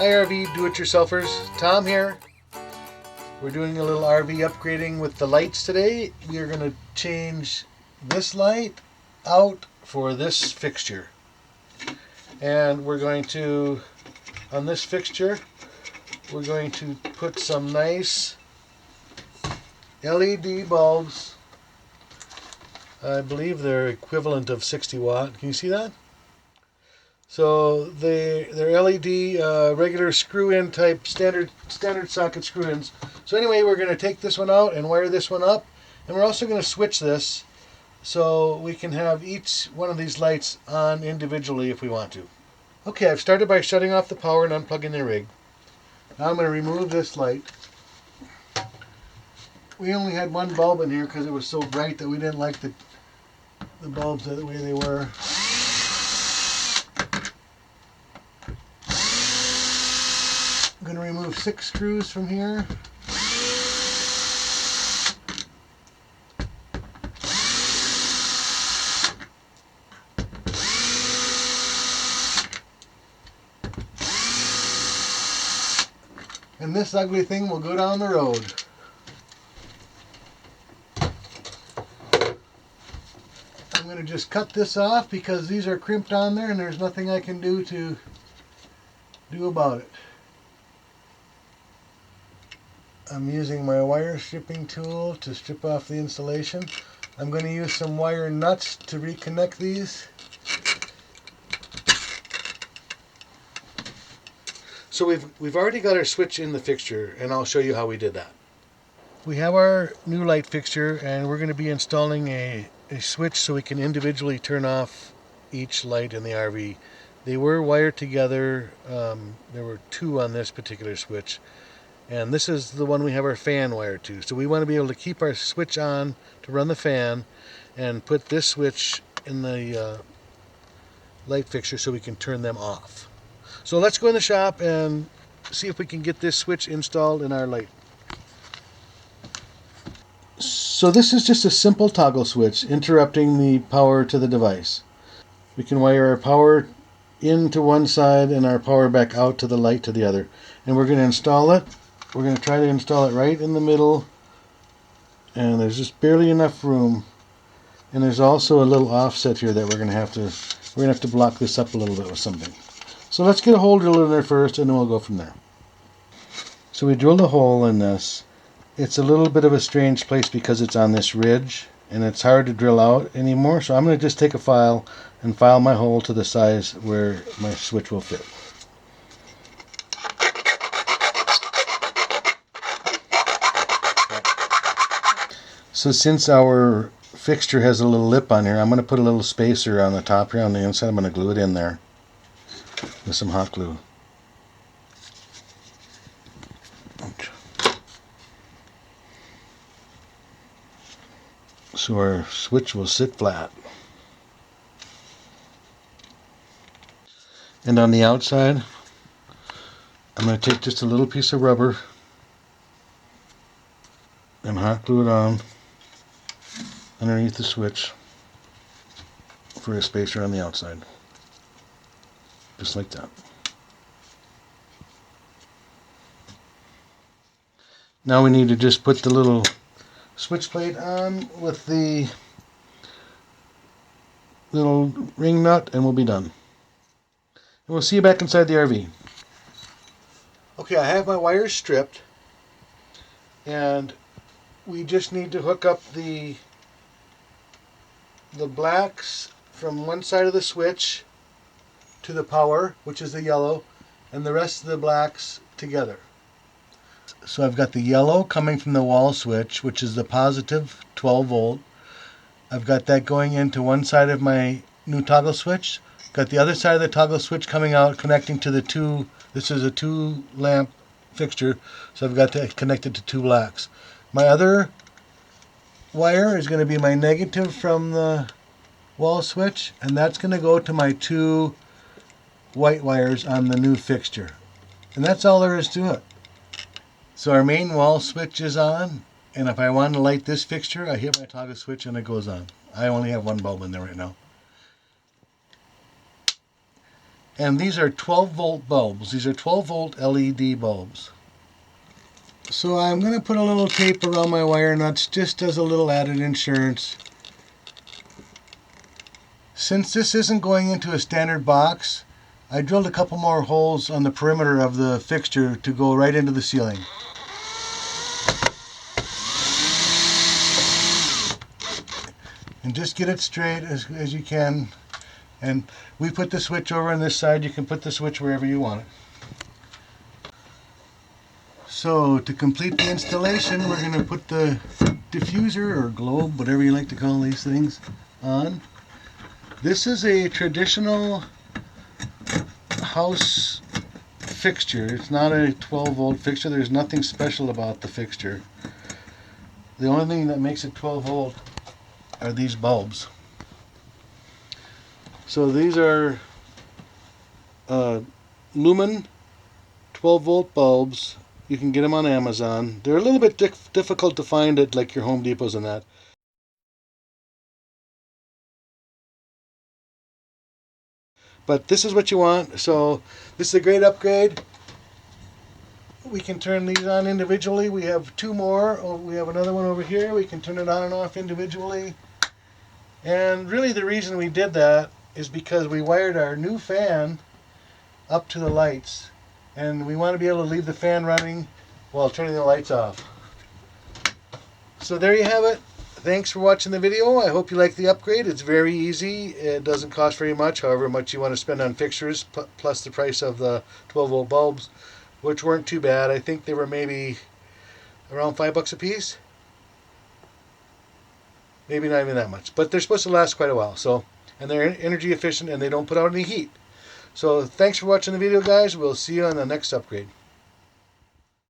Hi RV do-it-yourselfers, Tom here. We're doing a little RV upgrading with the lights today. We are going to change this light out for this fixture. And we're going to, on this fixture, we're going to put some nice LED bulbs. I believe they're equivalent of 60 watt. Can you see that? So they're LED regular screw-in type standard socket screw-ins. So anyway, we're going to take this one out and wire this one up, and we're also going to switch this so we can have each one of these lights on individually if we want to. Okay, I've started by shutting off the power and unplugging the rig. Now I'm going to remove this light. We only had one bulb in here because it was so bright that we didn't like the bulbs the way they were. I'm going to remove 6 screws from here. And this ugly thing will go down the road. I'm going to just cut this off because these are crimped on there and there's nothing I can do about it. I'm using my wire stripping tool to strip off the insulation. I'm going to use some wire nuts to reconnect these. So we've already got our switch in the fixture, and I'll show you how we did that. We have our new light fixture, and we're going to be installing a switch so we can individually turn off each light in the RV. They were wired together. There were 2 on this particular switch. And this is the one we have our fan wired to. So we want to be able to keep our switch on to run the fan and put this switch in the light fixture so we can turn them off. So let's go in the shop and see if we can get this switch installed in our light. So this is just a simple toggle switch interrupting the power to the device. We can wire our power into one side and our power back out to the light to the other. And we're going to install it. We're going to try to install it right in the middle, and there's just barely enough room. And there's also a little offset here that we're going to have to block this up a little bit with something. So let's get a hole drilled in there first, and then we'll go from there. So we drilled a hole in this. It's a little bit of a strange place because it's on this ridge, and it's hard to drill out anymore. So I'm going to just take a file and file my hole to the size where my switch will fit. So since our fixture has a little lip on here, I'm going to put a little spacer on the top here on the inside. I'm going to glue it in there with some hot glue. So our switch will sit flat. And on the outside, I'm going to take just a little piece of rubber and hot glue it on underneath the switch for a spacer on the outside. Just like that. Now we need to just put the little switch plate on with the little ring nut and we'll be done. And we'll see you back inside the RV. Okay, I have my wires stripped, and we just need to hook up the blacks from one side of the switch to the power, which is the yellow, and the rest of the blacks together. So I've got the yellow coming from the wall switch, which is the positive 12 volt. I've got that going into one side of my new toggle switch. Got the other side of the toggle switch coming out, connecting to the 2. This is a 2 lamp fixture, so I've got that connected to 2 blacks. My other wire is going to be my negative from the wall switch, and that's going to go to my 2 white wires on the new fixture. And that's all there is to it. So our main wall switch is on, and if I want to light this fixture, I hit my toggle switch and it goes on. I only have one bulb in there right now. And these are 12 volt bulbs. These are 12 volt LED bulbs. So I'm going to put a little tape around my wire nuts just as a little added insurance. Since this isn't going into a standard box, I drilled a couple more holes on the perimeter of the fixture to go right into the ceiling. And just get it straight as you can. And we put the switch over on this side. You can put the switch wherever you want it. So to complete the installation, we're going to put the diffuser or globe, whatever you like to call these things, on. This is a traditional house fixture. It's not a 12 volt fixture. There's nothing special about the fixture. The only thing that makes it 12 volt are these bulbs. So these are lumen 12 volt bulbs. You can get them on Amazon. They're a little bit difficult to find at like your Home Depots and that. But this is what you want. So this is a great upgrade. We can turn these on individually. We have two more. We have another one over here. We can turn it on and off individually. And really the reason we did that is because we wired our new fan up to the lights. And we want to be able to leave the fan running while turning the lights off. So there you have it. Thanks for watching the video. I hope you like the upgrade. It's very easy. It doesn't cost very much, however much you want to spend on fixtures, plus the price of the 12 volt bulbs, which weren't too bad. I think they were maybe around $5 a piece. Maybe not even that much. But they're supposed to last quite a while. So, and they're energy efficient and they don't put out any heat. So thanks for watching the video, guys. We'll see you on the next upgrade.